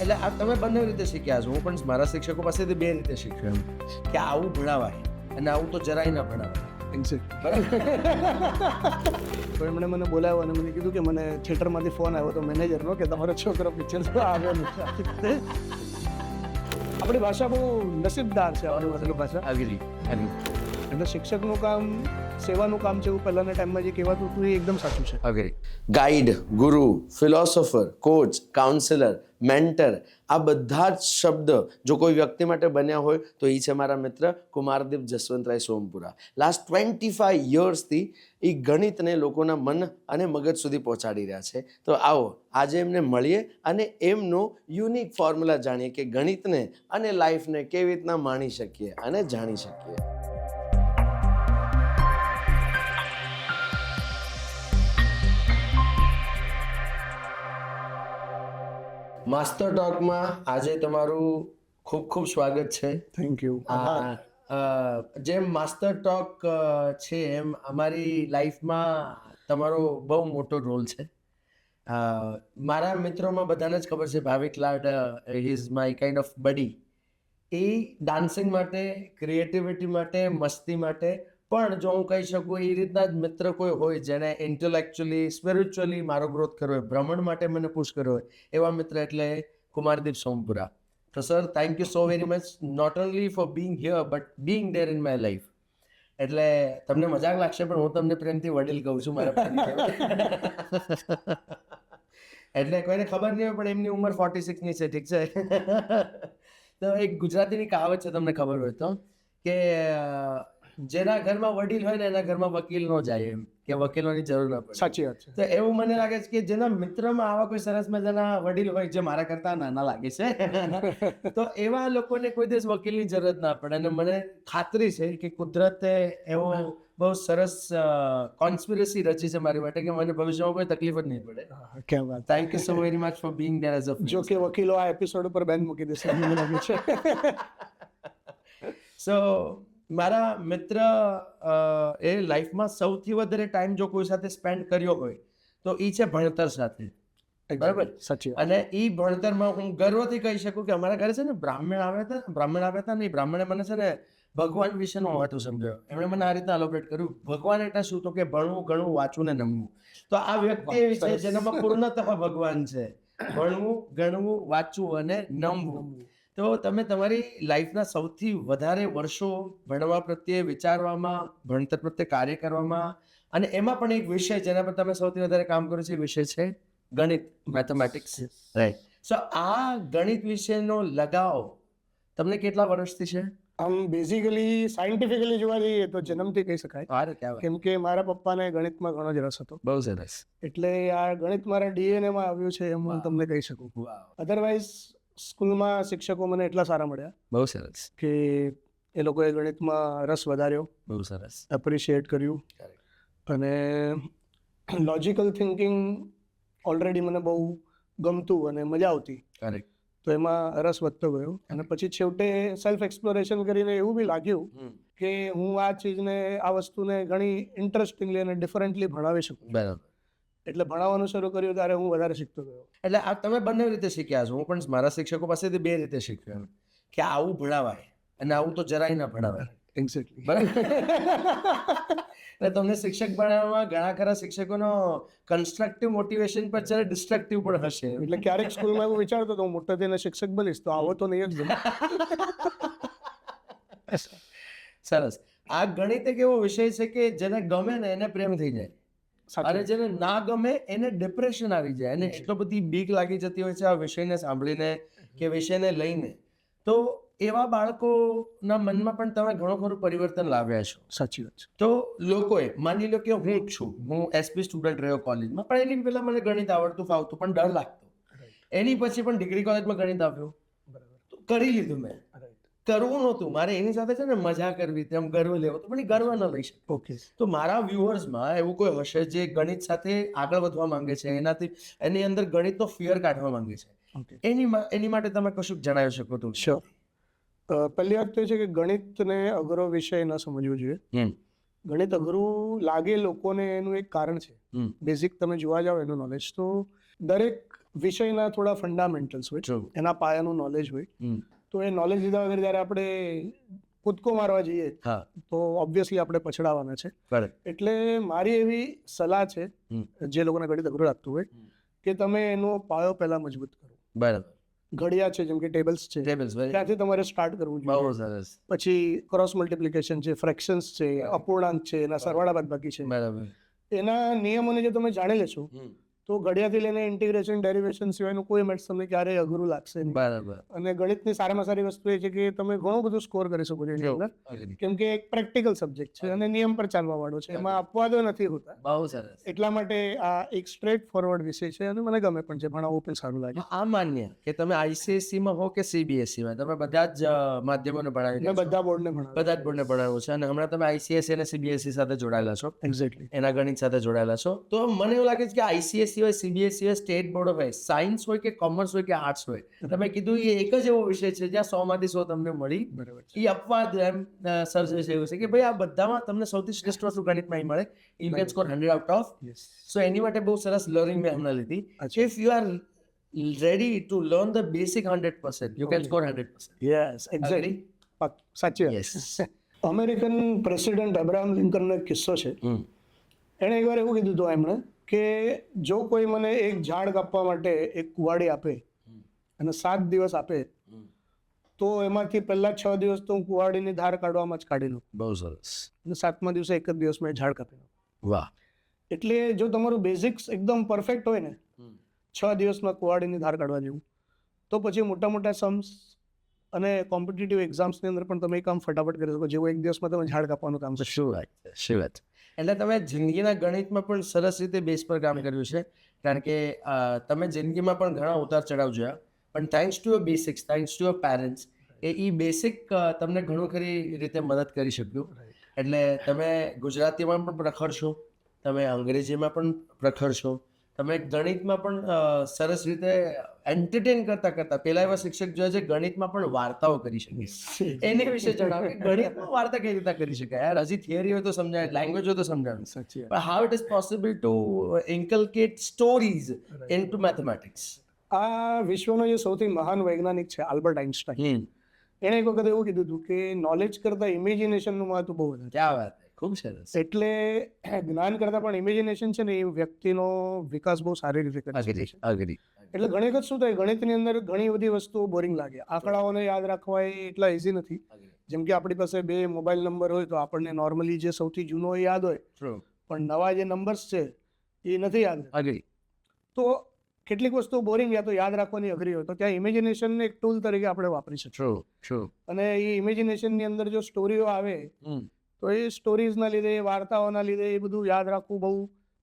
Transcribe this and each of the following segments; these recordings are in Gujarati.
એટલે આ તમે બંને રીતે શીખ્યા છો. હું પણ મારા શિક્ષકો પાસેથી બે રીતે શીખ્યો એમ કે આવું ભણાવાય અને આવું તો જરાય ના ભણાવાય. તો એમણે મને બોલાવ્યો અને મને કીધું કે મને થિયેટરમાંથી ફોન આવ્યો તો મેનેજરનો કે તમારો છોકરો પિક્ચર આવ્યો નથી. આપણી ભાષા બહુ નસીબદાર છે, આપણી માતૃ ભાષા. અગ્રી. એટલે શિક્ષકનું કામ સેવાનું કામ છે એવું પહેલાના ટાઈમમાં જે કહેવાતું હતું એ એકદમ સાચું છે. અગ્રી. ગાઈડ, ગુરુ, ફિલોસોફર, કોચ, કાઉન્સિલર, મેન્ટર, આ બધા જ શબ્દ જો કોઈ વ્યક્તિ માટે બન્યા હોય તો એ છે મારા મિત્ર કુમારદીપ જસવંતરાય સોમપુરા. લાસ્ટ 25 યર્સથી એ ગણિતને લોકોના મન અને મગજ સુધી પહોંચાડી રહ્યા છે. તો આવો આજે એમને મળીએ અને એમનો યુનિક ફોર્મ્યુલા જાણીએ કે ગણિતને અને લાઈફને કેવી રીતના માણી શકીએ અને જાણી શકીએ. માસ્ટર ટોકમાં આજે તમારું ખૂબ ખૂબ સ્વાગત છે. Thank you. જેમ માસ્ટર ટોક છે એમ અમારી લાઈફમાં તમારો બહુ મોટો રોલ છે. મારા મિત્રોમાં બધાને જ ખબર છે ભાવિક લાડ ઇઝ માય કાઇન્ડ ઓફ બડી. એ ડાન્સિંગ માટે, ક્રિએટિવિટી માટે, મસ્તી માટે, પણ જો હું કહી શકું એ રીતના જ મિત્ર કોઈ હોય જેને ઇન્ટેલેક્ચ્યુઅલી, સ્પિરિચ્યુઅલી મારો ગ્રોથ કર્યો હોય, ભ્રમણ માટે મને પુશ કર્યો હોય, એવા મિત્ર એટલે કુમારદીપ સોમપુરા. તો sir, thank you so very much, not only for being here but being there in my life. એટલે તમને મજાક લાગશે પણ હું તમને પ્રેમથી વડીલ કહું છું મારા એટલે કોઈને ખબર નહીં હોય પણ એમની ઉંમર 46 ની છે, ઠીક છે. તો એક ગુજરાતીની કહાવત છે, તમને ખબર હોય તો, કે જેના ઘરમાં વડીલ હોય ને એના ઘરમાં વકીલ ન જાય, એમ કે વકીલોની જરૂર ન પડે. સાચી વાત છે. તો એવું મને લાગે છે કે જેના મિત્રમાં આવા કોઈ સરસ મજાના વડીલ હોય જે મારા કરતા નાના લાગે છે તો એવા લોકોને કોઈ દિવસ વકીલની જરૂરત ના પડે. અને મને ખાતરી છે કે કુદરતે એવો બહુ સરસ કોન્સ્પિરસી રચી છે મારી માટે કે મને ભવિષ્યમાં કોઈ તકલીફ જ નહીં પડે. ક્યાં વાત. Thank you so very much for being there as a જો કે વકીલો આ એપિસોડ ઉપર બેન મૂકી દેશે મને લાગે છે. સો મારા મિત્ર એ લાઈફમાં સૌથી વધારે ટાઈમ જો કોઈ સાથે સ્પેન્ડ કર્યો હોય તો એ છે ભણતર સાથે. બરાબર. સાચી વાત. અને એ ભણતરમાં હું ગર્વથી કહી શકું કે અમારા ઘરે છે ને બ્રાહ્મણ આવ્યા હતા ને એ બ્રાહ્મણે મને છે ને ભગવાન વિશેનું મહત્વ સમજાવ્યું. એમણે મને આ રીતના એલોબરેટ કર્યું. ભગવાન એટલે શું? તો કે ભણવું, ગણવું, વાંચવું ને નમવું. તો આ વ્યક્તિ એવી છે જેનામાં પૂર્ણતઃ ભગવાન છે. ભણવું, ગણવું, વાંચવું અને નમવું. તો તમે તમારી લાઈફના સૌથી વધારે વર્ષો ભણવા પ્રત્યે વિચારવામાં, ભણતર પ્રત્યે કાર્ય કરવામાં, અને એમાં પણ એક વિષય જેના પર તમે સૌથી વધારે કામ કરો છો એ વિષય છે ગણિત, મેથેમેટિક્સ. રાઈટ. સો આ ગણિત વિશેનો લગાવ તમને કેટલા વર્ષથી છે? આમ બેઝિકલી સાયન્ટિફિકલી જોવા જઈએ તો જન્મથી કહી શકાય, કેમ કે મારા પપ્પાને ગણિતમાં ઘણો જ રસ હતો. બહુ સરસ. એટલે આ ગણિત મારા DNA માં આવ્યું છે એમ હું તમને કહી શકું. અધરવાઇઝ સ્કૂલમાં શિક્ષકો મને એટલા સારા મળ્યા. બહુ સરસ. કે એ લોકોએ ગણિતમાં રસ વધાર્યો, બહુ સરસ, એપ્રિશિએટ કર્યું. અને લોજિકલ થિંકિંગ ઓલરેડી મને બહુ ગમતું અને મજા આવતી. કરેક્ટ. તો એમાં રસ વધતો ગયો. અને પછી છેવટે સેલ્ફ એક્સપ્લોરેશન કરીને એવું બી લાગ્યું કે હું આ ચીજને, આ વસ્તુને ઘણી ઇન્ટરેસ્ટિંગલી અને ડિફરન્ટલી ભણાવી શકું. બરાબર. એટલે ભણાવવાનું શરૂ કર્યું ત્યારે હું વધારે શીખતો ગયો. એટલે આ તમે બંને રીતે શીખ્યા છો. હું પણ મારા શિક્ષકો પાસેથી બે રીતે શીખ્યો એમ કે આવું ભણાવાય અને આવું તો જરાય ના ભણાવાય. એક્ઝેક્ટલી. બરાબર. એટલે તમને શિક્ષક ભણાવવામાં ઘણા ખરા શિક્ષકોનો કન્સ્ટ્રક્ટિવ મોટિવેશન પર છે, ડિસ્ટ્રક્ટિવ પણ હશે. એટલે ક્યારેક સ્કૂલમાં એવું વિચારતો તો હું મોટા થઈને શિક્ષક બનીશ, તો આવો તો નહીં જ. સરસ. આ ગણિત એક એવો વિષય છે કે જેને ગમે ને એને પ્રેમ થઈ જાય, અને જેને ના ગમે એને ડિપ્રેશન આવી જાય, અને એટલો બધી બીક લાગી જતી હોય છે આ વિષયને સાંભળીને કે વિષયને લઈને. તો એવા બાળકોના મનમાં પણ તમે ઘણું ખરું પરિવર્તન લાવ્યા છો. સાચી વાત છે. તો લોકોએ માની લો કે હું જ છું, હું SP સ્ટુડન્ટ રહ્યો કોલેજમાં, પણ એની પહેલા મને ગણિત આવડતું, ફાવતું, પણ ડર લાગતો. એની પછી પણ ડિગ્રી કોલેજમાં ગણિત આવ્યું, તો કરી લીધું મેં. કરવું નહોતું મારે, એની સાથે છે ને મજા કરવી, તેમ ગર્વ લેવો, તો પણ એ ગર્વ ન લઈ શકે. ઓકે. તો મારા વ્યુઅર્સમાં એવું કોઈ હશે જે ગણિત સાથે આગળ વધવા માંગે છે, એની અંદર ગણિતનો ફિયર કાઢવા માંગે છે, એની માટે તમે કશું જણાવી શકો તો? શ્યોર. પહેલી વાત તો એ છે કે ગણિતને અઘરો વિષય ન સમજવો જોઈએ. ગણિત અઘરું લાગે લોકોને એનું એક કારણ છે. બેઝિક તમે જોવા જાઓ એનું નોલેજ તો દરેક વિષયના થોડા ફંડામેન્ટલ્સ હોય, True. એના પાયાનું નોલેજ હોય. તો એ નોલેજ લીધા વગર જ્યારે આપણે કૂદકો મારવા જઈએ હા તો ઓબ્વિયસલી આપણે પછડાવાના છે. બરાબર. એટલે મારી એવી સલાહ છે જે લોકોને ગણિત અઘરું લાગતું હોય કે તમે એનો પાયો પહેલા મજબૂત કરો. બરાબર. ઘડિયા છે, જેમ કે ટેબલ્સ છે, ટેબલ્સ ત્યાંથી તમારે સ્ટાર્ટ કરવું બહુ જોઈએ. સરસ. પછી ક્રોસ મલ્ટિપ્લિકેશન છે, ફ્રેક્શન્સ છે, અપૂર્ણાંક છે, એના સરવાળા બાદબાકી છે, બરાબર. એના નિયમોને જે તમે જાણી લેશો તો ઘડિયાથી લઈને ઇન્ટિગ્રેશન ડેરિવેશન સિવાયનું કોઈ મેથ્સ તમને ક્યારેય અઘરું લાગશે નહીં. બરાબર. અને ગણિતની સારામાં સારી વસ્તુ એ છે કે તમે ઘણું બધું સ્કોર કરી શકો છો એની અંદર, કેમ કે એક પ્રેક્ટિકલ સબ્જેક્ટ છે અને નિયમ પર ચાલવા વાળો છે, એમાં અપવાદો નથી હોતા. બહુ સરસ. એટલા માટે આ એક સ્ટ્રેટ ફોરવર્ડ વિષય છે અને મને ગમે પણ છે, ભણાવવું પણ સારું લાગે. આ માન્ય કે તમે ICSE માં હો કે CBSE માં તમે બધા જ માધ્યમોને ભણાવી મેં રહ્યા છો. બધા બોર્ડને ભણાવ્યા. બધા જ બોર્ડને ભણાવ્યું છે અને હમણાં તમે ICSE અને CBSE સાથે જોડાયેલા છો, એક્ઝેક્ટલી. એના ગણિત સાથે જોડાયેલા છો. તો મને એવું લાગે છે કે ICSE હોય, CBSE હોય, સ્ટેટ બોર્ડ હોય, સાયન્સ હોય કે કોમર્સ હોય કે આર્ટ્સ હોય, તમે કીધું એ એક જ એવો વિષય છે જ્યાં 100 માંથી 100 તમને મળી. બરાબર છે. એ અપવાદ એમ સર્જે છે એવું છે કે ભાઈ આ બધામાં તમને સૌથી શ્રેષ્ઠ વસ્તુ ગણિતમાં મળી. You can score 100 out of. Yes. So એની માટે બહુ સરસ લર્નિંગ મેં હમણાં લીધી. અચ્છા. If you are ready to learn the basic 100%, you can score 100%. Yes, exactly. સાચી વાત. Yes. અમેરિકન પ્રેસિડેન્ટ અબ્રાહમ લિંકનનો એક કિસ્સો છે. એણે એકવાર એવું કીધું હતું એમણે કે જો કોઈ મને એક ઝાડ કાપવા માટે એક કુવાડી આપે અને 7 દિવસ આપે તો એમાંથી પહેલા 6 દિવસ તો હું કુવાડીની ધાર કાઢવામાં જ કાઢી લઉં બહુ સરસ. અને 7મા દિવસે એક જ દિવસમાં એ ઝાડ કાપી નાખું. વાહ. એટલે જો તમારું બેઝિક્સ એકદમ પરફેક્ટ હોય ને, 6 દિવસમાં કુવાડીની ધાર કાઢવા જેવું, તો પછી મોટા મોટા સમ્સ અને કોમ્પિટિટિવ એક્ઝામ્સની અંદર પણ તમે એ કામ ફટાફટ કરી શકો, જેવું એક દિવસમાં તમે ઝાડ કાપવાનું કામ કરશો. શું વાત છે, શું વાત. એટલે તમે જિંદગીના ગણિતમાં પણ સરસ રીતે બેઝ પર કામ કર્યું છે, કારણ કે તમે જિંદગીમાં પણ ઘણા ઉતાર ચઢાવ જોયા, પણ thanks to your basics, thanks to your parents, A basic તમને ઘણું ખરી રીતે મદદ કરી શક્યું. એટલે તમે ગુજરાતીમાં પણ પ્રખર છો, તમે અંગ્રેજીમાં પણ પ્રખર છો, તમે ગણિતમાં પણ સરસ રીતે એન્ટરટેન કરતા કરતા પેલા એવા શિક્ષક જોયા છે ગણિતમાં પણ વાર્તાઓ કરી શકે. એની વિશે જણાવો કે ગણિતમાં વાર્તા કઈ રીતે કરી શકાય. યાર હજી થિયરી હોય તો સમજાય, લેંગ્વેજ હોય તો સમજાવે, સાચી વાત. but how it is possible to inculcate stories into mathematics. આ વિશ્વનો જે સૌથી મહાન વૈજ્ઞાનિક છે આલ્બર્ટ આઇન્સ્ટાઈન, એણે એક વખત એવું કીધું હતું કે નોલેજ કરતા ઇમેજિનેશનનું મહત્વ બહુ વધારે. ક્યાં વાત, ખૂબ સરસ. એટલે જ્ઞાન કરતા પણ ઇમેજિનેશન છે ને એ વ્યક્તિનો વિકાસ બહુ સારી રીતે કરી શકે છે. અઘરી. એટલે ઘણી વખત શું થાય, ગણિતની અંદર ઘણી બધી વસ્તુઓ બોરિંગ લાગે, આંકડાઓને યાદ રાખવા એ એટલા ઇઝી નથી. જેમ કે આપણી પાસે 2 મોબાઈલ નંબર હોય તો આપણને નોર્મલી જે સૌથી જૂનો એ યાદ હોય, ટ્રુ. પણ નવા જે નંબર્સ છે એ નથી યાદ. અઘરી. તો કેટલીક વસ્તુઓ બોરિંગ યા તો યાદ રાખવાની અઘરી હોય તો ત્યાં ઇમેજિનેશનને એક ટૂલ તરીકે આપણે વાપરી શકીએ. ટ્રુ. ટ્રુ. અને એ ઇમેજિનેશનની અંદર જો સ્ટોરીઓ આવે તો એ સ્ટોરીઝના લીધે, વાર્તાઓના લીધે એ બધું યાદ રાખવું બહુ,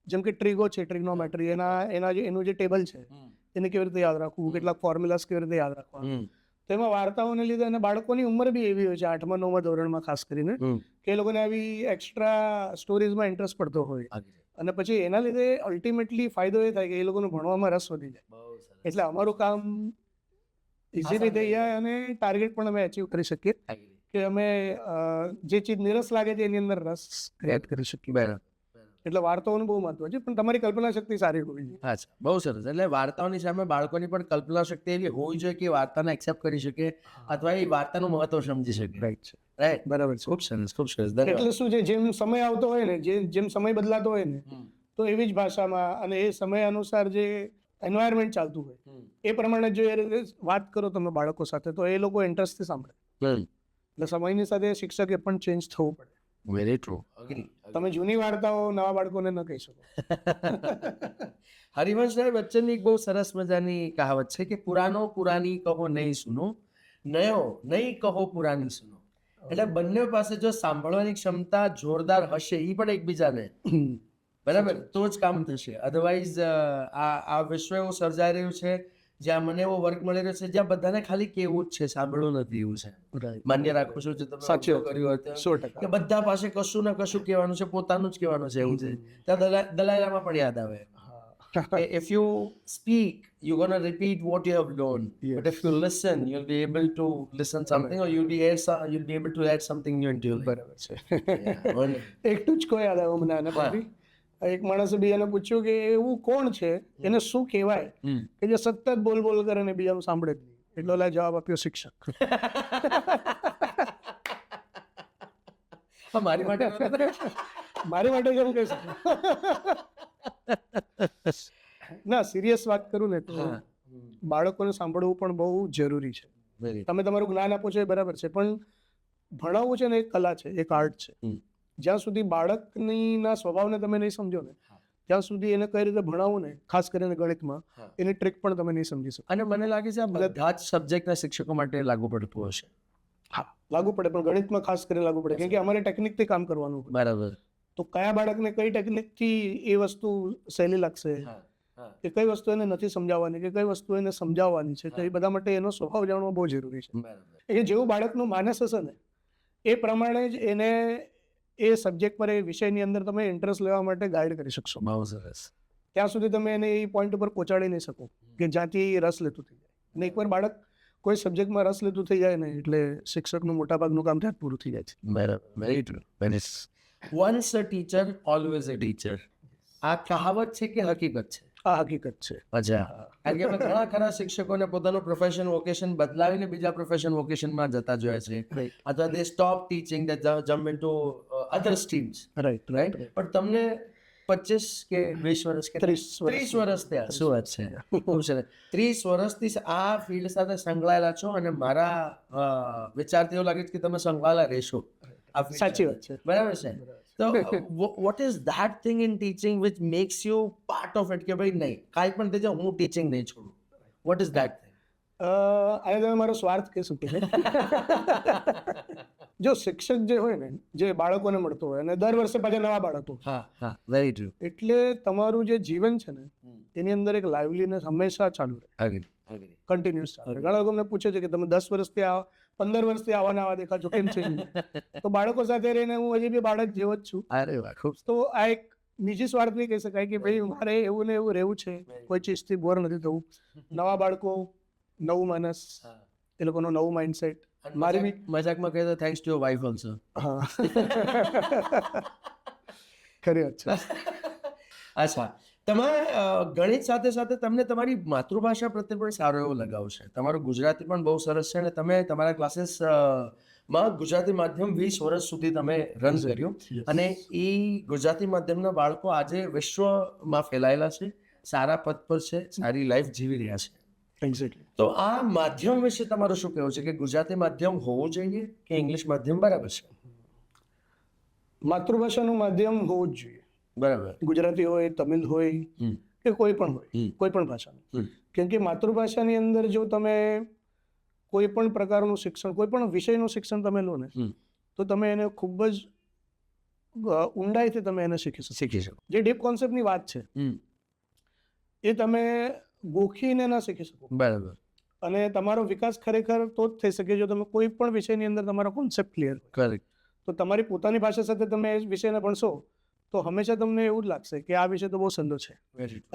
જેમ કે ટ્રીગો છે, ટ્રિગ્નોમેટ્રી, એનું જે ટેબલ છે એને કેવી રીતે યાદ રાખવું, કેટલાક ફોર્મ્યુલાસ કેવી રીતે યાદ રાખવા, તો એમાં વાર્તાઓને લીધે, અને બાળકોની ઉંમર બી એવી હોય છે 8મા 9મા ધોરણમાં ખાસ કરીને, કે એ લોકોને આવી એક્સ્ટ્રા સ્ટોરીઝમાં ઇન્ટરેસ્ટ પડતો હોય, અને પછી એના લીધે અલ્ટિમેટલી ફાયદો એ થાય કે એ લોકોને ભણવામાં રસ વધી જાય. એટલે અમારું કામ ઇઝીલી થઈ જાય અને ટાર્ગેટ પણ અમે અચીવ કરી શકીએ કે અમે જે ચીજ નિરસ લાગે છે એની અંદર રસ ક્રિએટ કરી શકીએ. બરાબર. એટલે વાર્તાઓનું બહુ મહત્વ છે, પણ તમારી કલ્પના શક્તિ સારી હોવી જોઈએ. અચ્છા, બહુ સરસ. એટલે વાર્તાઓની સામે બાળકોની પણ કલ્પના શક્તિ એવી હોવી જોઈએ કે વાર્તાને એક્સેપ્ટ કરી શકે અથવા એ વાર્તાનું મહત્વ સમજી શકે. રાઈટ છે, રાઈટ. બરાબર છે. ખૂબ સરસ, ખૂબ સરસ. ધન્યવાદ. એટલે શું છે, જેમ સમય આવતો હોય ને, જેમ સમય બદલાતો હોય ને, તો એવી જ ભાષામાં અને એ સમય અનુસાર જે એન્વાયરમેન્ટ ચાલતું હોય એ પ્રમાણે જો એ રીતે વાત કરો તમે બાળકો સાથે તો એ લોકો ઇન્ટરેસ્ટથી સાંભળે. એટલે સમયની સાથે શિક્ષકે પણ ચેન્જ થવું પડે. Very true. તમે જૂની વાર્તાઓ નવા બાળકોને ન કહી શકો. હરિવંશરાય બચ્ચનની એક બહુ સરસ મજાની કહાવત છે કે પુરાનો પુરાની કહો નહીં સુનો, નયો નહીં કહો પુરાની સુનો. એટલે બંને પાસે જો સાંભળવાની ક્ષમતા જોરદાર હશે, એ પણ એકબીજાને, બરાબર, તો જ કામ થશે. અધરવાઇઝ આ વિશ્વ એવું સર્જાઈ રહ્યું છે જ્યાં મને એવો વર્ક મળી રહ્યો છે જ્યાં બધાને ખાલી કેવું જ છે, સાંભળવું નથી એવું છે. માન્ય રાખું છું જે તમે સાચું કર્યું હતું 100%. કે બધા પાસે કશું ને કશું કહેવાનું છે, પોતાનું જ કહેવાનું છે એવું છે. ત્યાં દલાઈ લામા પણ યાદ આવે. If you speak, you're gonna repeat what you have learned. Yes. But if you listen, you'll be able to listen something, or you'll be able to add something new into your life. બરાબર છે. Yeah, wonderful. એક ટૂચકો યાદ આવ્યો મને આના પરથી એક માણસે બીજાને પૂછ્યું કે એવું કોણ છે એને શું કહેવાય કે જે સતત બોલ બોલ કરે ને બીજાનું સાંભળે જ નહીં? એટલો લા જવાબ આપ્યો, શિક્ષક. મારી માટે મારી માટે કેમ કહી શકું? ના, સિરિયસ વાત કરું ને તો બાળકોને સાંભળવું પણ બહુ જરૂરી છે. તમે તમારું જ્ઞાન આપો છો એ બરાબર છે, પણ ભણાવવું છે ને એક કલા છે, એક આર્ટ છે. જ્યાં સુધી બાળકની ના સ્વભાવને તમે નહીં સમજો ને ત્યાં સુધી એને કઈ રીતે ભણાવવું ને, ખાસ કરીને ગણિતમાં, એની ટ્રીક પણ તમે નહીં સમજી શકો. અને મને લાગે છે આ બધા જ સબ્જેક્ટના શિક્ષકો માટે લાગુ પડતું હશે. હા, લાગુ પડે, પણ ગણિતમાં ખાસ કરીને લાગુ પડે, કેમ કે અમારે ટેકનિકથી કામ કરવાનું હોય. બરાબર. તો કયા બાળકને કઈ ટેકનિકથી એ વસ્તુ સહેલી લાગશે, કે કઈ વસ્તુ એને નથી સમજાવવાની, કે કઈ વસ્તુ એને સમજાવવાની છે, તો એ બધા માટે એનો સ્વભાવ જાણવો બહુ જરૂરી છે. એ જેવું બાળકનું માનસ હશે ને એ પ્રમાણે જ એને એ સબ્જેક્ટ પર, એ વિષયની અંદર તમે ઇન્ટરેસ્ટ લેવા માટે ગાઈડ કરી શકશો. બહુ સરસ. ત્યાં સુધી તમે એને એ પોઈન્ટ ઉપર પહોંચાડી નહીં શકો કે જ્યાંથી રસ લેતું થઈ જાય. અને એકવાર બાળક કોઈ સબ્જેક્ટમાં રસ લેતું થઈ જાય ને એટલે શિક્ષકનું મોટાભાગનું કામ ત્યાં જ પૂરું થઈ જાય છે. બરાબર. Very true. Once a teacher always a teacher. આ કહાવત છે કે હકીકત છે? આ હકીકત છે. અચ્છા. કારણ કે અમે ઘણા ખરા શિક્ષકોને પોતાનું પ્રોફેશન વોકેશન બદલાવીને બીજા પ્રોફેશન વોકેશનમાં જતા જોયા છે, અથવા દે સ્ટોપ ટીચિંગ, દે જમ્પ ઇન્ટુ અધર સ્ટ્રીમ્સ. રાઈટ. પણ તમને 25 કે 20 વર્ષ કે 30 વર્ષ થયા. શું વાત છે? ખૂબ સરસ. 30 વર્ષથી આ ફિલ્ડ સાથે સંકળાયેલા છો, અને મારા વિચારથી એવું લાગે છે કે તમે સંકળાયેલા રહેશો. સાચી વાત છે. બરાબર છે. તો what is that thing in teaching which makes you part of it, કે ભાઈ નહીં કાંઈ પણ થઈ જાય હું ટીચિંગ નહીં છોડું? What is that thing? આને તમે મારો સ્વાર્થ કહી શકો છો. જો શિક્ષક જે હોય ને, જે બાળકોને મળતો હોય, અને દર વર્ષે પાછા નવા બાળકો, હા, વેરી ટ્રુ. એટલે તમારું જે જીવન છે ને એની અંદર એક લાઇવલીનેસ હંમેશા ચાલુ રહે, કન્ટિન્યુઅસ ચાલુ રહે. ઘણા લોકો મને પૂછે છે કે તમે 10 વર્ષથી 15 વર્ષથી આવા દેખા છો, કેમ છે? તો બાળકો સાથે રહીને હું હજી બી બાળક જેવો જ છું. અરે વાહ, ખૂબ. તો આ એક નિજી સ્વાર્થ નહીં કહી શકાય કે ભાઈ મારે એવું ને એવું રહેવું છે, કોઈ ચીજથી બોર નથી થવું. નવા બાળકો, નવું માનસ, એ લોકોનું નવું માઇન્ડસેટ. મારી બી મજાકમાં કહે તો thanks to your wife also. હા, ખરી વાત છે. અચ્છા, તમે ગણિત સાથે સાથે તમને તમારી માતૃભાષા પ્રત્યે પણ સારો એવો લગાવ છે. તમારું ગુજરાતી પણ બહુ સરસ છે, અને તમે તમારા ક્લાસીસમાં ગુજરાતી માધ્યમ 20 વર્ષ સુધી તમે રન કર્યું, અને એ ગુજરાતી માધ્યમના બાળકો આજે વિશ્વમાં ફેલાયેલા છે, સારા પદ પર છે, સારી લાઈફ જીવી રહ્યા છે. એક્ઝેક્ટલી. તો આ માધ્યમ વિશે તમારું શું કહેવું છે, કે ગુજરાતી માધ્યમ હોવું જોઈએ કે ઇંગ્લિશ માધ્યમ બરાબર છે? માતૃભાષાનું માધ્યમ હોવું જ જોઈએ. બરાબર. ગુજરાતી હોય, તમિલ હોય કે કોઈ પણ હોય, કોઈ પણ ભાષાનું. કેમ કે માતૃભાષાની અંદર જો તમે કોઈ પણ પ્રકારનું શિક્ષણ, કોઈ પણ વિષયનું શિક્ષણ તમે લો ને, તો તમે એને ખૂબ જ ઊંડાઈથી તમે એને શીખી શકો. જે ડીપ કોન્સેપ્ટની વાત છે એ તમે ગોખીને ના શીખી શકો. બરાબર. અને તમારો વિકાસ ખરેખર તો જ થઈ શકે જો તમે કોઈ પણ વિષયની અંદર તમારો કોન્સેપ્ટ ક્લિયર. કરેક્ટ. તો તમારી પોતાની ભાષા સાથે તમે એ વિષયને ભણશો તો હંમેશા તમને એવું જ લાગશે કે આ વિષય તો બહુ સહેલો છે,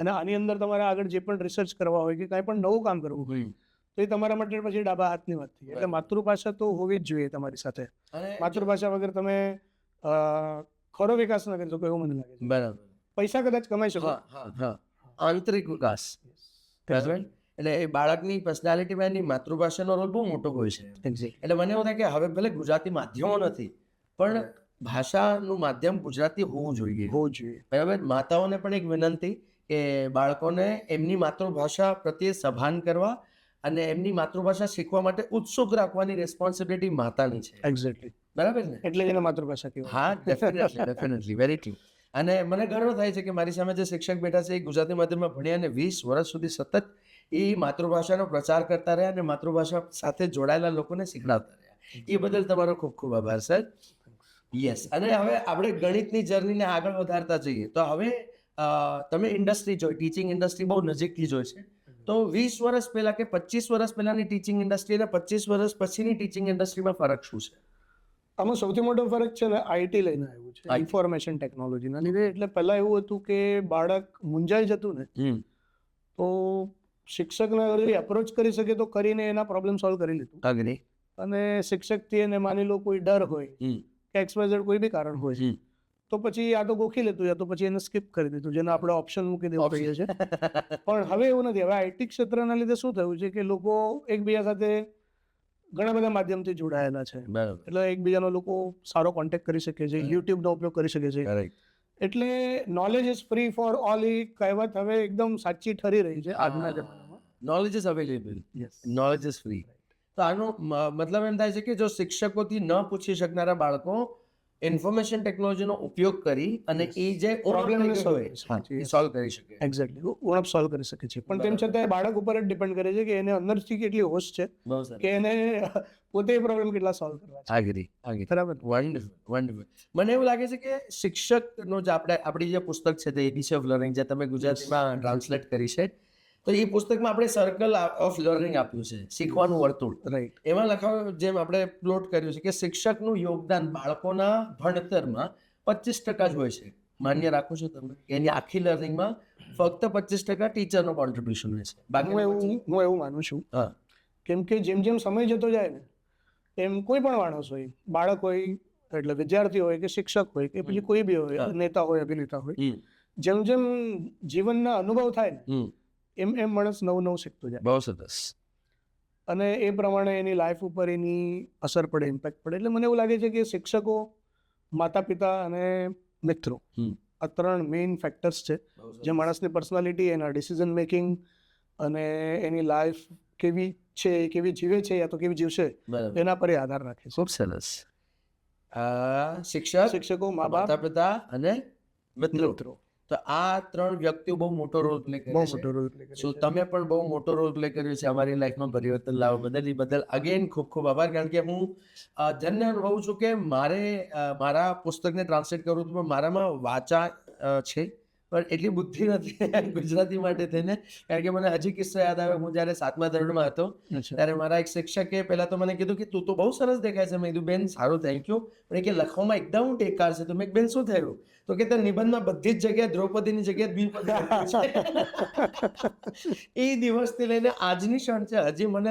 અને આની અંદર તમારે આગળ જે પણ રિસર્ચ કરવા હોય કે કાંઈ પણ નવું કામ કરવું હોય તો એ તમારા માટે પછી ડાબા હાથની વાત થઈ. એટલે માતૃભાષા તો હોવી જ જોઈએ તમારી સાથે. માતૃભાષા વગર તમે ખરો વિકાસ ન કરી શકો એવું મને લાગે છે. બરાબર. પૈસા કદાચ કમાઈ શકો, આંતરિક વિકાસ. એટલે એ બાળકની પર્સનાલિટીમાં એની માતૃભાષાનો રોલ બહુ મોટો હોય છે. એટલે મને એવું થાય કે હવે ભલે ગુજરાતી માધ્યમો નથી, પણ ભાષાનું માધ્યમ ગુજરાતી હોવું જોઈએ. બરાબર. માતાઓને પણ એક વિનંતી કે બાળકોને એમની માતૃભાષા પ્રત્યે સભાન કરવા અને એમની માતૃભાષા શીખવા માટે ઉત્સુક રાખવાની રેસ્પોન્સિબિલિટી માતાની છે. એક્ઝેક્ટલી. બરાબર ને? એટલે એને માતૃભાષા કહેવાય. હા, ડેફિનેટલી, વેરી ટ્રુ. અને મને ગર્વ થાય છે કે મારી સામે જે શિક્ષક બેઠા છે એ ગુજરાતી માધ્યમમાં ભણ્યા અને 20 વર્ષ સુધી સતત એ માતૃભાષાનો પ્રચાર કરતા રહ્યા અને માતૃભાષા સાથે જોડાયેલા લોકોને શીખડાવતા રહ્યા. એ બદલ તમારો ખૂબ ખૂબ આભાર સર. યસ. અને હવે આપણે ગણિતની જર્નીને આગળ વધારતા જઈએ તો હવે તમે ઇન્ડસ્ટ્રી જોઈ, ટીચિંગ ઇન્ડસ્ટ્રી બહુ નજીકથી જોઈ છે. તો 20 વર્ષ પહેલા કે 25 વર્ષ પહેલાની ટીચિંગ ઇન્ડસ્ટ્રી અને 25 વર્ષ પછીની ટીચિંગ ઇન્ડસ્ટ્રીમાં ફરક શું છે? આમાં સૌથી મોટો ફરક છે ને આઈટી લઈને આવ્યું છે, ઇન્ફોર્મેશન ટેકનોલોજીના લીધે. એટલે પહેલા એવું હતું કે બાળક મૂંઝાઈ જતું ને તો શિક્ષકને એપ્રોચ કરી શકે તો કરીને એના પ્રોબ્લેમ સોલ્વ કરી લીધું. અને શિક્ષકથી એને માની લો કોઈ ડર હોય કે XYZ કોઈ બી કારણ હોય તો પછી આ તો ગોખી લેતું, યા તો પછી એને સ્કીપ કરી દીધું, જેને આપણે ઓપ્શન મૂકી દેવું કહીએ છીએ. પણ હવે એવું નથી. હવે આઈટી ક્ષેત્રના લીધે શું થયું છે કે લોકો એકબીજા સાથે ઘણા બધા માધ્યમથી જોડાયેલા છે. બરાબર. એટલે એકબીજાનો લોકો સારો કોન્ટેક્ટ કરી શકે છે, યુટ્યુબનો ઉપયોગ કરી શકે છે. Correct. એટલે knowledge is free for all એ કહેવત હવે એકદમ સાચી ઠરી રહી છે આજના જમાનામાં. Knowledge is available, yes, knowledge is free. તો આનો મતલબ એમ થાય છે કે જો શિક્ષકોથી ન પૂછી શકનારા બાળકો ઇન્ફોર્મેશન ટેકનોલોજીનો ઉપયોગ કરી અને એ જે Problem ને solve હોય કરી શકે છે. સોલ્વ કરી શકે. એક્ઝેક્ટલી ઉણપ સોલ્વ કરી શકે છે. પણ તેમ છતાં બાળક ઉપર જ ડિપેન્ડ કરે છે કે એને અંદરથી કેટલી હોશ છે બહુ સરસ. કે એને પોતે પ્રોબ્લેમ કેટલા સોલ્વ કરવા છે. આગળ બરાબર. વન્ડરફુલ. મને એવું લાગે છે કે શિક્ષકનો જે આપણી જે પુસ્તક છે તે એબીસી ઓફ લર્નિંગ, જે તમે ગુજરાતીમાં ટ્રાન્સલેટ કરી છે, તો એ પુસ્તકમાં આપણે સર્કલ ઓફ લર્નિંગ આપ્યું છે, શીખવાનું વર્તુળ. રાઈટ. એમાં લખાયું, જેમ આપણે પ્લોટ કર્યું છે કે શિક્ષકનું યોગદાન બાળકોના ભણતરમાં 25% જ હોય છે. માન્ય રાખો છો તમે કે એની આખી લર્નિંગમાં ફક્ત 25% ટીચરનો કોન્ટ્રીબ્યુશન હોય છે? હું એવું માનું છું. હા. કેમ કે જેમ જેમ સમય જતો જાય ને એમ કોઈ પણ માણસ હોય, બાળક હોય એટલે વિદ્યાર્થી હોય કે શિક્ષક હોય કે પછી કોઈ બી હોય, નેતા હોય, અભિનેતા હોય, જેમ જેમ જીવનના અનુભવ થાય ને એમ એમ માણસ નવું નવું શીખતો જાય. બહુ સરસ. અને એ પ્રમાણે એની લાઈફ ઉપર એની અસર પડે, ઇમ્પેક્ટ પડે. એટલે મને એવું લાગે છે કે શિક્ષકો, માતા પિતા અને મિત્રો આ 3 મેઇન ફેક્ટર્સ છે જે માણસની પર્સનાલિટી, એના ડિસિઝન મેકિંગ અને એની લાઈફ કેવી છે, કેવી જીવે છે યા તો કેવી જીવશે એના પર આધાર રાખે છે. ખૂબ સરસ. શિક્ષક, શિક્ષકો, મા બાપ, માતા પિતા અને મિત્રો. મિત્રો તો આ 3 વ્યક્તિઓ બહુ મોટો રોલ પ્લે કરે બહુ છે. મોટો રોલ પ્લે કરે સો છે. તમે પણ બહુ મોટો રોલ પ્લે કર્યો છે અમારી લાઈફમાં પરિવર્તન લાવવા બદલ. એ બદલ અગેન ખૂબ ખૂબ આભાર. કારણ કે હું ધન્ય અનુભવું છું કે મારા પુસ્તકને ટ્રાન્સલેટ કરું છું, પણ મારામાં વાચા છે પણ એટલી બુદ્ધિ નથી ગુજરાતી માટે થઈને. કારણ કે મને હજી કિસ્સો યાદ આવે, હું જ્યારે 7મા ધોરણમાં હતો ત્યારે મારા એક શિક્ષકે પહેલા તો મને કીધું કે તું તો બહુ સરસ દેખાય છે. મેં કીધું બેન સારું, થેન્ક યુ, પણ એ કે લખવામાં એકદમ ટેકાર છે. તો મેં બેન શું થયું? તો કે તે નિબંધમાં બધી જ જગ્યાએ દ્રૌપદીની જગ્યાએ દ્વિપદી લખ્યું છે. એ દિવસથી લઈને આજની ક્ષણ છે, હજી મને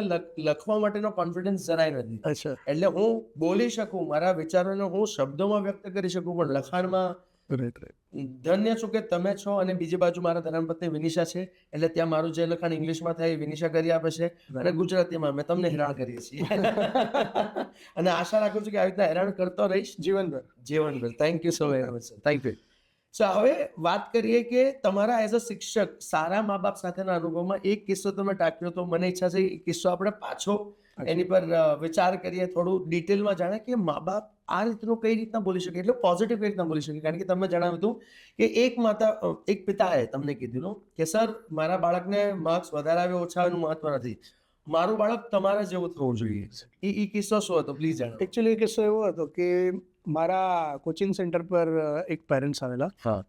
લખવા માટેનો કોન્ફિડન્સ જરાય નથી. અચ્છા. એટલે હું બોલી શકું, મારા વિચારોને હું શબ્દોમાં વ્યક્ત કરી શકું, પણ લખાણમાં ધન્ય છું કે તમે છો. અને બીજી બાજુ મારા ધર્મપત્ની વિનિશા છે, એટલે ત્યાં મારું જે લખાણ ઇંગ્લિશમાં થાય વિનિશા કરી આપે છે, અને ગુજરાતીમાં અમે તમને હેરાન કરીએ છીએ. અને આશા રાખું છું કે આવી રીતના હેરાન કરતો રહીશ જીવનભર. Thank you so very much, thank you. So હવે વાત કરીએ કે તમારા એઝ અ શિક્ષક સારા મા બાપ સાથેના અનુભવમાં એક કિસ્સો તમે ટાંક્યો, તો મને ઈચ્છા છે એ કિસ્સો આપણે પાછો એની પર વિચાર કરીએ, થોડું ડિટેલમાં જાણે કે મા બાપ આ રીતનું કઈ રીતના બોલી શકે, એટલે પોઝિટિવ કઈ રીતના બોલી શકે. કારણ કે તમે જણાવ્યું હતું કે એક પિતાએ તમને કીધું કે સર મારા બાળકને માર્ક્સ વધારે આવે ઓછા આવે એનું મહત્વ નથી, મારું બાળક તમારા જેવું થવું જોઈએ. એ કિસ્સો શું હતો, પ્લીઝ જણાવો. એકચ્યુઅલી કિસ્સો એવો હતો કે મારા કોચિંગ સેન્ટર પર એક પેરેન્ટ્સ આવેલા. હા.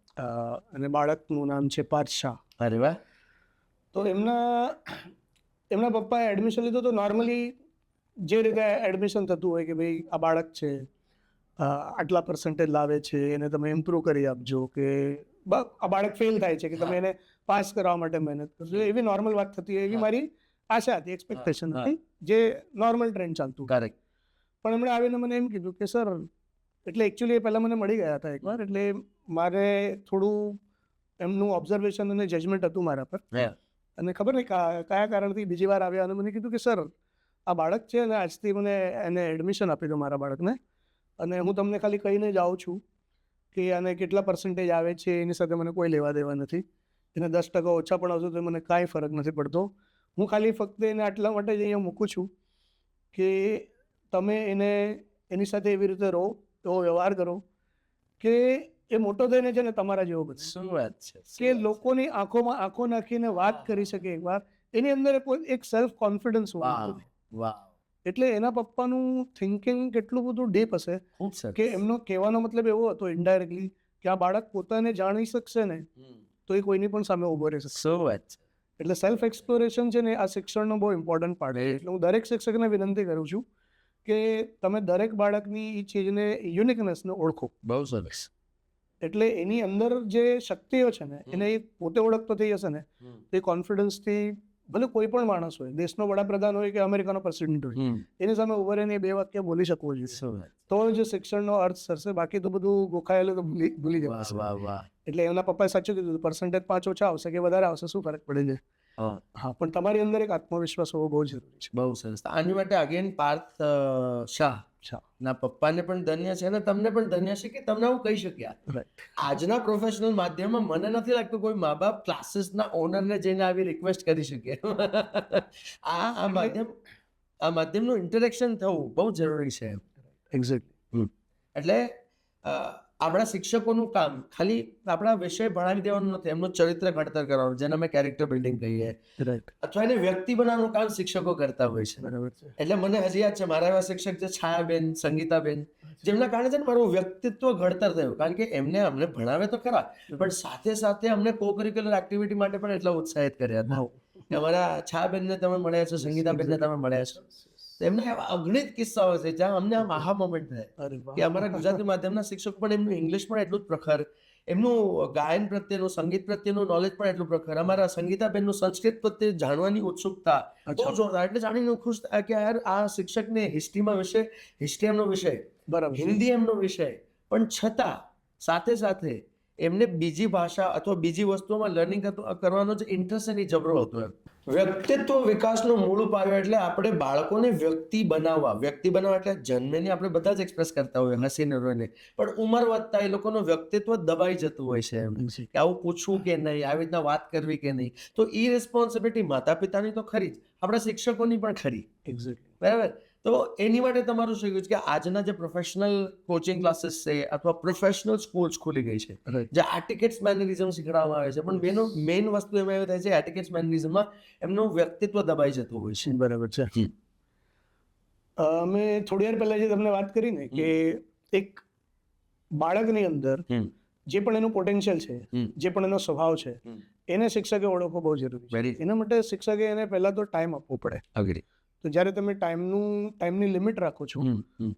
અને બાળકનું નામ છે પાર્થ શાહ. અરે વાહ. તો એમના પપ્પાએ એડમિશન લીધું. તો નોર્મલી જે રીતે એડમિશન થતું હોય કે ભાઈ આ બાળક છે, આટલા પર્સન્ટેજ લાવે છે, એને તમે ઇમ્પ્રૂવ કરી આપજો, કે આ બાળક ફેલ થાય છે કે તમે એને પાસ કરવા માટે મહેનત કરજો, એવી નોર્મલ વાત થતી હોય, એવી મારી આશા હતી, એક્સપેક્ટેશન હતી, જે નોર્મલ ટ્રેન્ડ ચાલતું. કરેક્ટ. પણ એમણે આવીને મને એમ કીધું કે સર, એટલે એકચ્યુઅલી એ પહેલાં મને મળી ગયા હતા એકવાર, એટલે મારે થોડું એમનું ઓબ્ઝર્વેશન અને જજમેન્ટ હતું મારા પર, અને ખબર નહીં કયા કારણથી બીજી વાર આવ્યા અને મને કીધું કે સર આ બાળક છે અને આજથી મને એને એડમિશન આપી દો મારા બાળકને, અને હું તમને ખાલી કહીને જાઉં છું કે આને કેટલા પર્સન્ટેજ આવે છે એની સાથે મને કોઈ લેવા દેવા નથી, એને 10% ઓછા પણ આવશે તો મને કાંઈ ફરક નથી પડતો. હું ખાલી ફક્ત એને આટલા માટે જ અહીંયા મૂકું છું કે તમે એની સાથે એવી રીતે રહો, એવો વ્યવહાર કરો કે એ મોટો થઈને છે ને તમારા જેવો બને. શું વાત છે કે લોકોની આંખોમાં આંખો નાખીને વાત કરી શકે એકવાર, એની અંદર એક સેલ્ફ કોન્ફિડન્સ હોવું. વાહ. એટલે એના પપ્પાનું થિંકિંગ કેટલું બધું ડીપ હશે કે એમનો કહેવાનો મતલબ એવો હતો ઇનડાયરેક્ટલી કે આ બાળક પોતાને જાણી શકશે ને તો એ કોઈની પણ સામે ઊભો રહી શકશે. શું વાત છે. એટલે સેલ્ફ એક્સપ્લોરેશન છે ને આ શિક્ષણનો બહુ ઇમ્પોર્ટન્ટ પાર્ટ છે. એટલે હું દરેક શિક્ષકને વિનંતી કરું છું કે તમે દરેક બાળકની એ ચીજને, યુનિકનેસને ઓળખો. બહુ સરસ. એટલે એની અંદર જે શક્તિઓ છે ને એને એ પોતે ઓળખતો થઈ જશે ને તો એ કોન્ફિડન્સથી ભલે કોઈ પણ માણસ હોય, દેશનો વડાપ્રધાન હોય કે અમેરિકાનો પ્રેસિડેન્ટ હોય, એની સામે ઉભા રહીને એ બે વાક્ય બોલી શકવો જોઈએ, તો જ શિક્ષણનો અર્થ સરશે. બાકી તો બધું ગોખાયેલું તો ભૂલી જવાશે. એટલે એમના પપ્પાએ સાચું કીધું, પર્સન્ટેજ 5 ઓછા આવશે કે વધારે આવશે, શું ફરક પડે છે. હા, પણ તમારી અંદર એક આત્મવિશ્વાસ હોવો બહુ જરૂરી છે. બહુ સરસ. આની માટે અગેન પાર્થ શાહ ના પપ્પાને પણ ધન્ય છે અને તમને પણ ધન્ય છે કે તમને આવું કહી શક્યા. આજના પ્રોફેશનલ માધ્યમમાં મને નથી લાગતું કોઈ મા બાપ ક્લાસીસના ઓનરને જઈને આવી રિક્વેસ્ટ કરી શકે. આ માધ્યમનું ઇન્ટરેક્શન થવું બહુ જરૂરી છે. એક્ઝેક્ટલી. એટલે આપણા શિક્ષકોનું કામ ખાલી આપણા વિષય ભણાવી દેવાનું નથી, એમનું ચરિત્ર ઘડતર કરવાનું, જેને અમે કેરેક્ટર બિલ્ડિંગ કહીએ, અથવા એને વ્યક્તિ બનાવવાનું કામ શિક્ષકો કરતા હોય છે. બરાબર છે. એટલે મને હજી યાદ છે, મારા એવા શિક્ષક છે છાયાબેન, સંગીતાબેન, જેમના કારણે છે ને મારું વ્યક્તિત્વ ઘડતર થયું. કારણ કે અમને ભણાવે તો ખરા, પણ સાથે સાથે અમને કો કરિક્યુલર એક્ટિવિટી માટે પણ એટલા ઉત્સાહિત કર્યા હતા. અમારા છાયાબેનને તમે મળ્યા છો, સંગીતાબેનને તમે મળ્યા છો, એમના એવા અગણિત કિસ્સાઓ છે જ્યાં અમને આમ આહા મોમેન્ટ થાય કે અમારા ગુજરાતી માધ્યમના શિક્ષક પણ એમનું ઇંગ્લિશ પણ એટલું જ પ્રખર, એમનું ગાયન પ્રત્યેનું, સંગીત પ્રત્યેનું નોલેજ પણ એટલું પ્રખર, અમારા સંગીતાબેનનું સંસ્કૃત પ્રત્યે જાણવાની ઉત્સુકતા બહુ જોરદાર. એટલે જાણીને ખુશ થાય કે યાર આ શિક્ષકને હિસ્ટ્રી એમનો વિષય, બરાબર, હિન્દી એમનો વિષય, પણ છતાં સાથે સાથે એમને બીજી ભાષા અથવા બીજી વસ્તુઓમાં લર્નિંગ કરવાનો જે ઇન્ટરેસ્ટ એની જબરો હતો. વ્યક્તિત્વ વિકાસનો મૂળ પાયો એટલે આપણે બાળકોને વ્યક્તિ બનાવવા એટલે જન્મેની આપણે બધા જ એક્સપ્રેસ કરતા હોય હસીને રોઈને, પણ ઉંમર વધતા એ લોકોનું વ્યક્તિત્વ દબાઈ જતું હોય છે એમ કે આવું પૂછવું કે નહીં, આવી રીતના વાત કરવી કે નહીં. તો એ રિસ્પોન્સિબિલિટી માતા પિતાની તો ખરી જ, આપણા શિક્ષકોની પણ ખરી. એક્ઝેક્ટલી. બરાબર. તો એની માટે તમારું શું કહ્યું છે કે આજના જે પ્રોફેશનલ કોચિંગ ક્લાસીસ છે અથવા પ્રોફેશનલ સ્કૂલ્સ ખુલી ગઈ છે, જે એટિકેટ્સ મેનરિઝમ શીખવાડવામાં આવે છે, પણ એનો મેઇન વસ્તુ એમાં એવું થાય છે એટિકેટ્સ મેનરિઝમમાં એમનું વ્યક્તિત્વ દબાઈ જતું હોય છે. બરાબર છે. મેં થોડી વાર પહેલા જે તમને વાત કરી ને કે એક બાળકની અંદર જે પણ એનું પોટેન્શિયલ છે, જે પણ એનો સ્વભાવ છે, એને શિક્ષકે ઓળખવો બહુ જરૂરી છે. એના માટે શિક્ષકે એને પહેલા તો ટાઈમ આપવો પડે. તો જ્યારે તમે ટાઈમની લિમિટ રાખો છો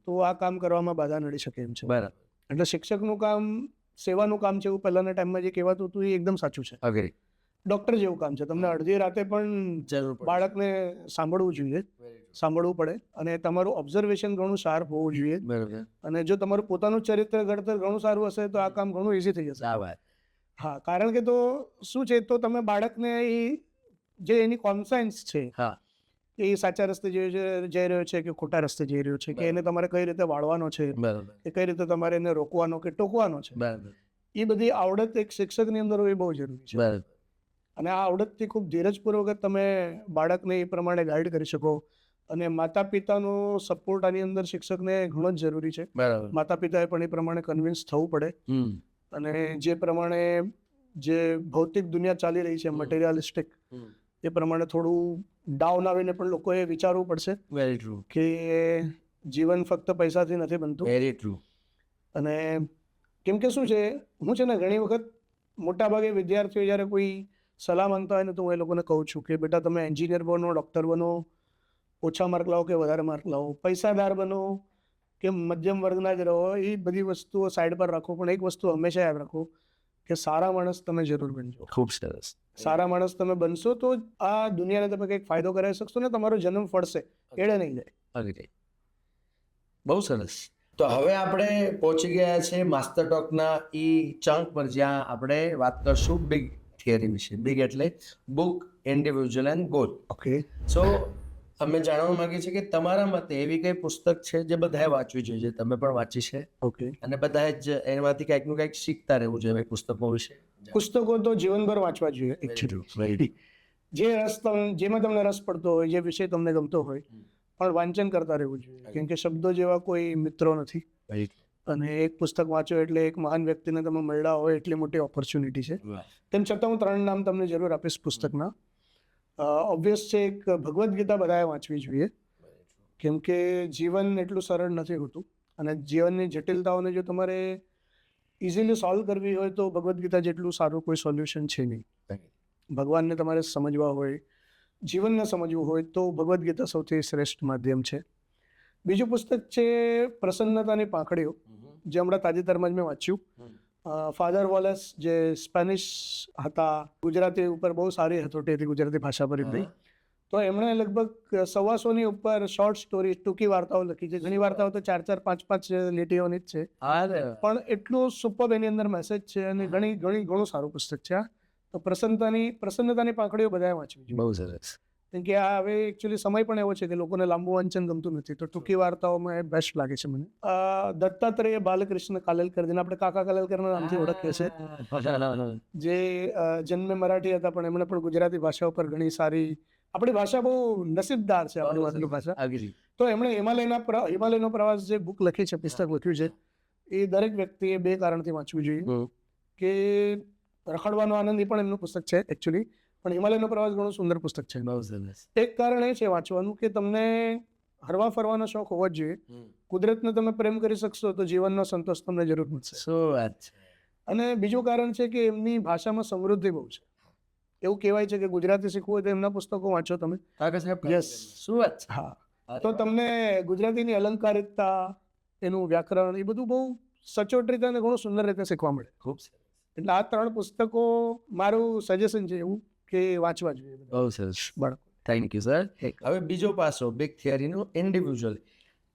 તો આ કામ કરવામાં બાધા નડી શકે એમ છે. બરાબર. એટલે શિક્ષકનું કામ સેવાનું કામ છે, એવું પહેલાના ટાઈમમાં જે કહેવાતું હતું એ એકદમ સાચું છે. ડોક્ટર જેવું કામ છે. તમને અડધી રાતે પણ બાળકને સાંભળવું પડે અને તમારું ઓબ્ઝર્વેશન ઘણું શાર્પ હોવું જોઈએ. અને જો તમારું પોતાનું ચરિત્ર ઘડતર ઘણું સારું હશે તો આ કામ ઘણું ઇઝી થઈ જશે. હા, કારણ કે તો શું છે, તો તમે બાળકને જે એની કોન્સાયન્સ છે એ સાચા રસ્તે જઈ રહ્યો છે કે ખોટા રસ્તે જઈ રહ્યો છે, કે એને તમારે કઈ રીતે વાળવાનો છે, કે કઈ રીતે તમારે એને રોકવાનો કે ટોકવાનો છે, એ બધી આવડત એક શિક્ષકની અંદર હોવી બહુ જરૂરી છે. અને આ આવડતથી ખૂબ ધીરજપૂર્વક તમે બાળકને એ પ્રમાણે ગાઈડ કરી શકો. અને માતા પિતાનો સપોર્ટ આની અંદર શિક્ષકને ઘણો જ જરૂરી છે. માતા પિતાએ પણ એ પ્રમાણે કન્વિન્સ થવું પડે. અને જે પ્રમાણે જે ભૌતિક દુનિયા ચાલી રહી છે, મટીરિયલિસ્ટિક, એ પ્રમાણે થોડું ડાઉન આવીને પણ લોકોએ વિચારવું પડશે. Very true. કે જીવન ફક્ત પૈસાથી નથી બનતું. Very true. અને કેમ કે શું છે, હું છે ને ઘણી વખત મોટાભાગે વિદ્યાર્થીઓ જ્યારે કોઈ સલાહ માંગતા હોય ને તો હું એ લોકોને કહું છું કે બેટા તમે એન્જિનિયર બનો, ડૉક્ટર બનો, ઓછા માર્ક લાવો કે વધારે માર્ક લાવો, પૈસાદાર બનો કે મધ્યમ વર્ગના જ રહો, એ બધી વસ્તુઓ સાઈડ પર રાખો, પણ એક વસ્તુ હંમેશા યાદ રાખો કે સારા માણસ તમે જરૂર બનજો. ખૂબ સરસ. સારા માણસ તમે બનશો તો આ દુનિયાને તમે કંઈક ફાયદો કરાવી શકશો ને તમારો જન્મ ફળશે, એળે નહીં જાય. બહુ સરસ. તો હવે આપણે પહોંચી ગયા છે માસ્ટર ટોકના ચંક પર, જ્યાં આપણે વાત કરશું બિગ થિયરી વિશે. બિગ એટલે book, individual and goal. Okay. So અમે જાણવા માંગીએ છીએ કે તમારા મતે એવી કઈ પુસ્તક છે જે બધાએ વાંચવી જોઈએ, તમે પણ વાંચી છે, ઓકે, અને બધાએ જ એમાંથી કંઈકનું કંઈક શીખતા રહેવું જોઈએ પુસ્તકો વિશે? પુસ્તકો તો જીવનભર વાંચવા જોઈએ એકચ્યુઅલી. જેમાં તમને રસ પડતો હોય, જે વિષય તમને ગમતો હોય, પણ વાંચન કરતા રહેવું જોઈએ. કેમ કે શબ્દો જેવા કોઈ મિત્રો નથી. અને એક પુસ્તક વાંચો એટલે એક મહાન વ્યક્તિને તમે મળ્યા હોય એટલી મોટી ઓપોર્ચ્યુનિટી છે. તેમ છતાં હું 3 નામ તમને જરૂર આપીશ પુસ્તકના. ઓબ્વિયસ છે, એક ભગવદ્ ગીતા બધાએ વાંચવી જોઈએ. કેમ કે જીવન એટલું સરળ નથી હોતું, અને જીવનની જટિલતાઓને જો તમારે ઇઝીલી સોલ્વ કરવી હોય તો ભગવદ્ ગીતા જેટલું સારું કોઈ સોલ્યુશન છે નહીં. ભગવાનને તમારે સમજવા હોય, જીવનને સમજવું હોય તો ભગવદ્ ગીતા સૌથી શ્રેષ્ઠ માધ્યમ છે. બીજું પુસ્તક છે પ્રસન્નતાની પાંખડીઓ, જે હમણાં તાજેતરમાં જ મેં વાંચ્યું. ફાધર વોલેસ જે સ્પેનિશ હતા, ગુજરાતી ઉપર બહુ સારી હતોટી હતી ગુજરાતી ભાષા પર એમની. તો એમણે લગભગ 125 ઉપર શોર્ટ સ્ટોરી, ટૂંકી વાર્તાઓ લખી છે. ઘણી વાર્તાઓ તો 4-4, 5-5 લીટીઓની જ છે, પણ એટલું સુપર એની અંદર મેસેજ છે અને ઘણું સારું પુસ્તક છે આ. તો પ્રસન્નતાની પાંખડીઓ બધાએ વાંચવી જોઈએ. બહુ સરસ. કેમ કે આ હવે એકચ્યુઅલી સમય પણ એવો છે કે લોકોને લાંબુ વાંચન ગમતું નથી, તો ટૂંકી વાર્તાઓમાં એ બેસ્ટ લાગે છે મને. દત્તાત્રેય બાલકૃષ્ણ કાલેલકર, જેને આપણે કાકા કાલેલકરના નામથી ઓળખીએ છીએ, જે જન્મે મરાઠી હતા પણ એમણે પણ ગુજરાતી ભાષા ઉપર ઘણી સારી, આપણી ભાષા બહુ નસીબદાર છે, આપણી માતૃભાષા. તો એમણે હિમાલયનો પ્રવાસ જે બુક લખી છે, પુસ્તક લખ્યું છે, એ દરેક વ્યક્તિએ 2 કારણથી વાંચવું જોઈએ. કે રખડવાનો આનંદ એ પણ એમનું પુસ્તક છે એકચ્યુઅલી, પણ હિમાલયનો પ્રવાસ ઘણું સુંદર પુસ્તક છે. એક કારણ એ છે વાંચવાનું કે તમને હરવા ફરવાનો શોખ હોવો જ જોઈએ. કુદરતને તમે પ્રેમ કરી શકશો તો જીવનનો સંતોષ તમને જરૂર મળશે. અને બીજું કારણ છે કે એમની ભાષામાં સમૃદ્ધિ બહુ છે. એવું કહેવાય છે કે ગુજરાતી શીખવું હોય તો એમના પુસ્તકો વાંચો તમે. યસ, હા. તો તમને ગુજરાતીની અલંકારિકતા, એનું વ્યાકરણ, એ બધું બહુ સચોટ રીતે અને ઘણું સુંદર રીતે શીખવા મળે. ખૂબ સરસ. એટલે આ 3 પુસ્તકો મારું સજેશન છે એવું કે વાંચવા જોઈએ. બહુ સરસ. Thank you sir. હવે બીજો પાસો બિગ થિયરીનો, ઇન્ડિવિજ્યુઅલ.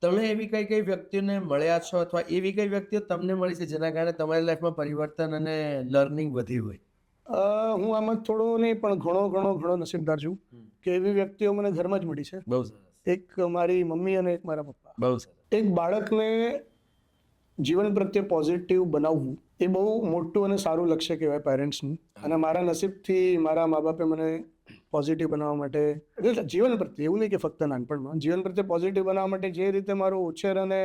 તમે એવી કઈ વ્યક્તિઓને મળ્યા છો અથવા એવી કઈ વ્યક્તિઓ તમને મળી છે જેના કારણે તમારી લાઈફમાં પરિવર્તન અને લર્નિંગ વધી હોય? હું આમાં થોડો નહીં પણ ઘણો નસીબદાર છું કે એવી વ્યક્તિઓ મને ઘરમાં જ મળી છે. બહુ સરસ. એક મારી મમ્મી અને એક મારા પપ્પા. બહુ સરસ. એક બાળકને જીવન પ્રત્યે પોઝિટિવ બનાવવું એ બહુ મોટું અને સારું લક્ષ્ય કહેવાય પેરેન્ટ્સનું. અને મારા નસીબથી મારા મા બાપે મને પોઝિટિવ બનાવવા માટે, જીવન પ્રત્યે, એવું નહીં કે ફક્ત નાનપણમાં, જીવન પ્રત્યે પોઝિટિવ બનાવવા માટે જે રીતે મારો ઉછેર અને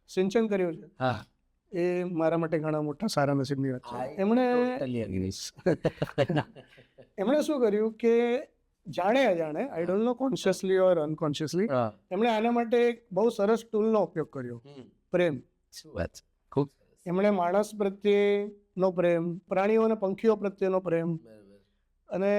સિંચન કર્યું છે, એ મારા માટે ઘણા મોટા સારા નસીબની વાત છે. એમણે શું કર્યું કે જાણે અજાણે, આઈ ડોન્ટ નો કોન્શિયસલી ઓર અનકોન્શિયસલી, એમણે આના માટે એક બહુ સરસ ટૂલનો ઉપયોગ કર્યો, પ્રેમ. એમણે માણસ પ્રત્યેનો પ્રેમ, પ્રાણીઓ અને પંખીઓ પ્રત્યેનો પ્રેમ, અને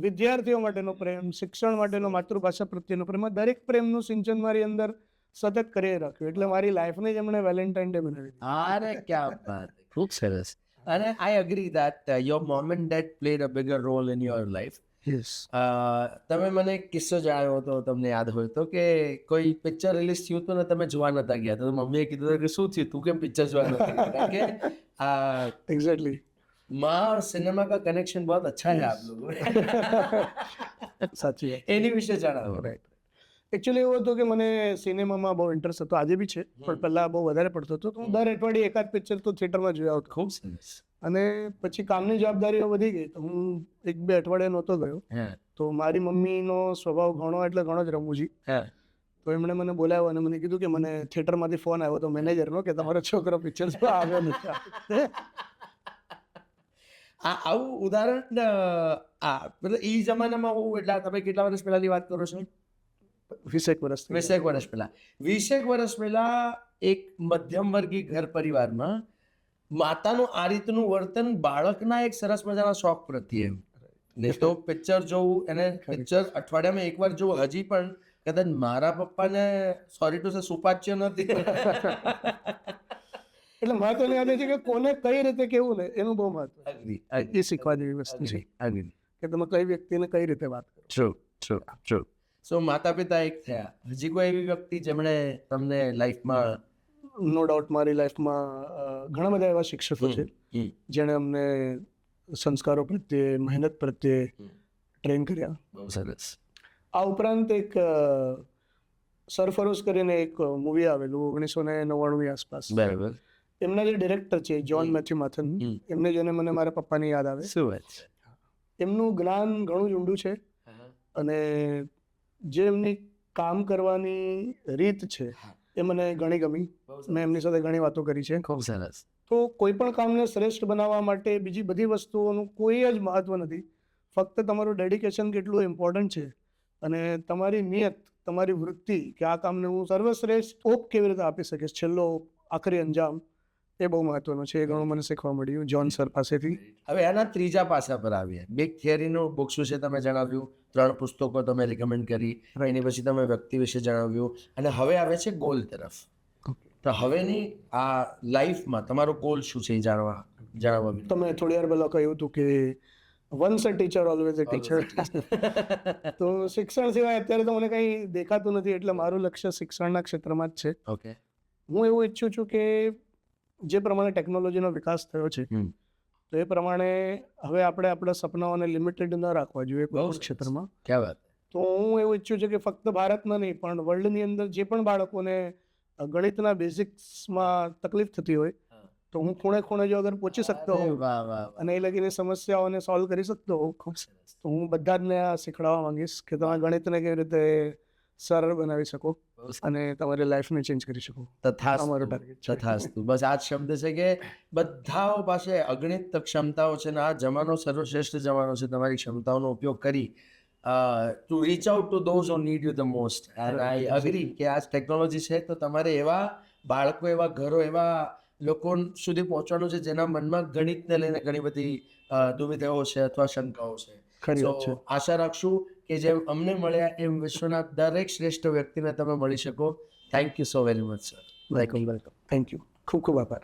વિદ્યાર્થીઓ માટેનો પ્રેમ, શિક્ષણ માટેનો, માતૃભાષા પ્રત્યેનો પ્રેમ, દરેક પ્રેમનું સિંચન મારી અંદર સતત કરી રાખ્યું. એટલે મારી લાઈફને જ એમણે વેલેન્ટાઇન ડે બનાવી. અરે ક્યાં વાત, ખૂબ સરસ. અને I agree that your mom and dad played a bigger role in your life. તમે મને એક કિસ્સો જણાવ્યો હતો, તમને યાદ હોય તો, કે કોઈ પિક્ચર રિલીઝ થયું હતું ને તમે જોવા નતા ગયા, તો મમ્મીએ કીધું કે શું થયું, તું કેમ પિક્ચર જોવા નથી ગયા? કારણ કે એક્ઝેક્ટલી माँ और सिनेमा का कनेक्शन बहुत अच्छा है आप लोगों में. સાચી વાત. એની વિશે જણાવો. એકચ્યુઅલી એવું હતું કે મને સિનેમામાં બહુ ઇન્ટરેસ્ટ હતો, આજે બી છે, પણ પહેલા બહુ વધારે પડતો હતો. તો હું દર અઠવાડિયે એકાદ પિક્ચર તો થિયેટરમાં જોયા હતો. ખૂબ સરસ. અને પછી કામની જવાબદારીઓ વધી ગઈ તો હું 1-2 અઠવાડિયે નહોતો ગયો. તો મારી મમ્મીનો સ્વભાવ ઘણો જ રમૂજી. તો એમણે મને બોલાવ્યો અને મને કીધું કે મને થિયેટરમાંથી ફોન આવ્યો તો મેનેજરનો કે તમારો છોકરો પિક્ચર આવ્યો નથી. આવું ઉદાહરણ મતલબ એ જમાનામાં હું, એટલે તમે કેટલા વર્ષ પહેલાની વાત કરો છો? 20 વર્ષ પહેલા. 20 વર્ષ પહેલા એક મધ્યમ વર્ગી ઘર પરિવારમાં માતાનું આ રીતનું વર્તન બાળકના એક સરસ મજાના શોખ પ્રત્યે, ને તો પિક્ચર જોવું, એને પિક્ચર અઠવાડિયામાં એકવાર જોવું, હજી પણ કદાચ મારા પપ્પાને સોરી ટુ સે સુપાચ્ય નથી. એટલે મહત્વની વાત એ છે કે કોને કઈ રીતે કેવું ને એનું બહુ મહત્વ એ શીખવા જેવી વસ્તુ છે કે તમે કઈ વ્યક્તિને કઈ રીતે વાત કરો. ટ્રુ. સો માતા પિતા એક થયા, હજી કોઈ એવી વ્યક્તિ જેમણે તમને લાઈફમાં? નો ડાઉટ મારી લાઈફમાં ઘણા બધા એવા શિક્ષકો છે જેણે અમને સંસ્કારો પ્રત્યે, મહેનત પ્રત્યે ટ્રેન કર્યા. બહુ સરસ. આ ઉપરાંત એક સરફરોશ કરીને એક મૂવી આવેલું 1999 આસપાસ. બરાબર. એમના જે ડિરેક્ટર છે જ્હોન મેથ્યુ માથન, એમને જોઈને મને મારા પપ્પાની યાદ આવે. શું વાત છે. એમનું જ્ઞાન ઘણું જ ઊંડું છે અને જે એમની કામ કરવાની રીત છે એ મને ઘણી ગમી. મેં એમની સાથે ઘણી વાતો કરી છે. ખૂબ સરસ. તો કોઈ પણ કામને શ્રેષ્ઠ બનાવવા માટે બીજી બધી વસ્તુઓનું કોઈ જ મહત્વ નથી, ફક્ત તમારું ડેડિકેશન કેટલું ઇમ્પોર્ટન્ટ છે અને તમારી નિયત, તમારી વૃત્તિ કે આ કામને હું સર્વશ્રેષ્ઠ ઓપ કેવી રીતે આપી શકીશ, છેલ્લો આખરી અંજામ, એ બહુ મહત્વનું છે. એ ઘણું મને શીખવા મળ્યું જ્હોન સર પાસેથી. હવે આના ત્રીજા પાસા પર આવીએ. બિગ થિયરીનું બુક્સ વિશે તમે જણાવ્યું, 3 પુસ્તકો તમે રિકમેન્ડ કરી, એની પછી તમે વ્યક્તિ વિશે જણાવ્યું, અને હવે આવે છે ગોલ તરફ. તો હવેની આ લાઈફમાં તમારો ગોલ શું છે એ જાણવા જણાવો વિનોદ. તમે થોડી વાર પહેલા કહ્યું હતું કે once a teacher always a teacher. તો શિક્ષણ સિવાય અત્યારે તો મને કંઈ દેખાતું નથી, એટલે મારું લક્ષ્ય શિક્ષણના ક્ષેત્રમાં જ છે. ઓકે. હું એવું ઈચ્છું છું કે જે પ્રમાણે ટેકનોલોજીનો વિકાસ થયો છે તો એ પ્રમાણે હવે આપણે આપણા સપનાઓને લિમિટેડ ન રાખવા જોઈએ કોઈ પણ ક્ષેત્રમાં. ક્યાં વાત. તો હું એવું ઈચ્છું છું કે ફક્ત ભારતમાં નહીં પણ વર્લ્ડની અંદર જે પણ બાળકોને ગણિતના બેઝિક્સમાં તકલીફ થતી હોય તો હું ખૂણે ખૂણે જો અગર પહોંચી શકતો હોઉં વાહ વાહ. અને એ લગીની સમસ્યાઓને સોલ્વ કરી શકતો હોઉં તો હું બધા જ ને આ શીખવાડવા માંગીશ કે તમે ગણિતને કેવી રીતે સરળ બનાવી શકો અને તમારી લાઈફને ચેન્જ કરી શકો. અમારો ટાર્ગેટ છે. તથાસ્તુ. બસ આ જ શબ્દ છે કે બધાઓ પાસે અગણિત ક્ષમતાઓ છે ને આ જમાનો સર્વશ્રેષ્ઠ જમાનો છે તમારી ક્ષમતાઓનો ઉપયોગ કરી to reach out two those who need you the most. And I agree કે આ ટેકનોલોજી છે તો તમારે એવા બાળકો, એવા ઘરો, એવા લોકો સુધી પહોંચવાનું છે જેના મનમાં ગણિતને લઈને ઘણી બધી દુવિધાઓ છે અથવા શંકાઓ છે. ખરી વાત છે. આશા રાખશું કે જેમ અમને મળ્યા એમ વિશ્વના દરેક શ્રેષ્ઠ વ્યક્તિને તમે મળી શકો. Thank you so very much sir. Welcome. Thank you. ખૂબ ખૂબ આભાર.